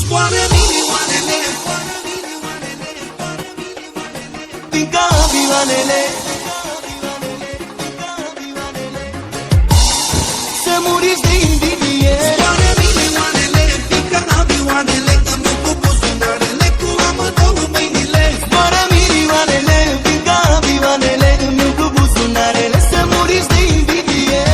Scoară milioanele din camioanele, să muriți de invidie. Scoară milioanele din camioanele, dă-mi cu buzunarele, cu amândouă mâinile. Scoară milioanele din camioanele, dă-mi cu buzunarele, să muriți de invidie.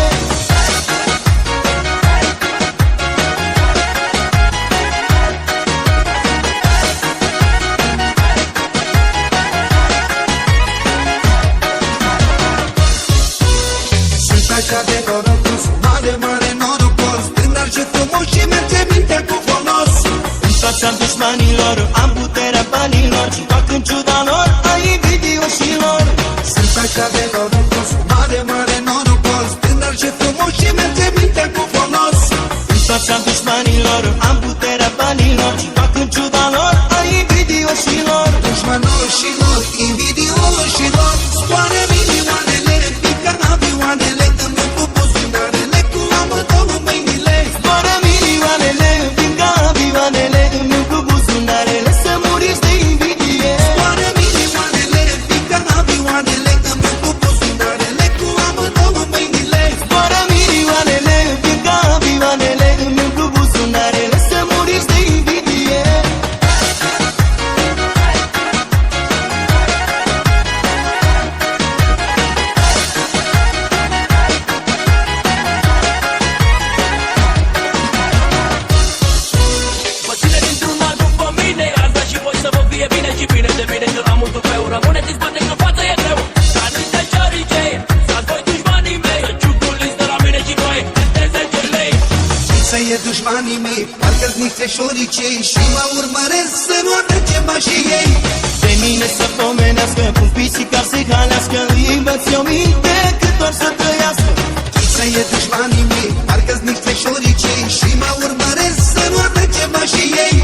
Așa de norocos, mare, mare norocos, tânăr și frumos și merge mintea cu folos. În fața dușmanilor am puterea banilor și fac în ciuda lor a invidioșilor. Sunt așa de norocos, mare, mare norocos, tânăr și frumos și merge mintea cu folos. În fața dușmanilor am puterea banilor și fac în ciuda lor a invidioșilor. Dușmanoșilor, invidioșilor, scoară milioanele, pică avioanele. Dușmanii mei, parcă-s niște șoricei și mă urmăresc să nu atrăgem și ei. Pe mine să pomenească, pun pisica să-i halească, îi învăț eu minte cât or să trăiască. Să e dușmanii mei, parcă-s niște șoricei și mă urmăresc să nu atrăgem și ei.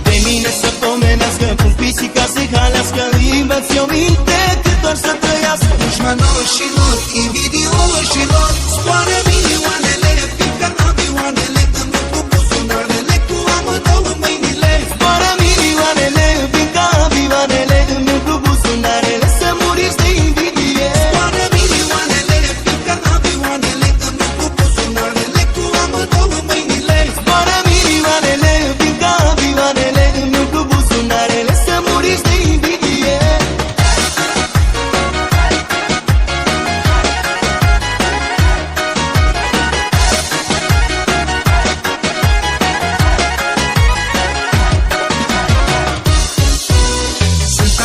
Pe mine să pomenească, pun pisica să-i halească, îi învăț eu minte cât or să trăiască. Dușmanoșilor, invidioșilor, scoară milioanele, pică avioanele.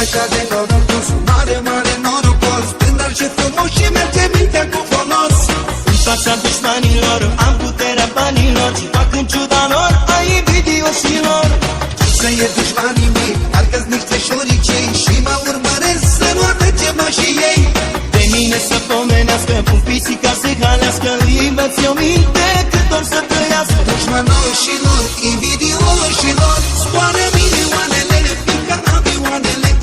Așa de norocos, mare, mare norocos, tânăr și frumos și merge mintea cu folos. În fața dușmanilor am puterea banilor și fac în ciuda lor a invidioșilor. Să e dușmanii mei, parcă-s niște șoricei și mă urmăresc să nu atrăgem și ei. Pe mine să pomenească, pun pisica să-i halească, îi învăț eu minte cât or să trăiască. Dușmanoșilor, invidioșilor, scoară milioanele, pică avioanele.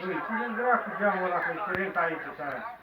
Ui, ține-mi dracu geamul ăla, că-i curent aici, țara.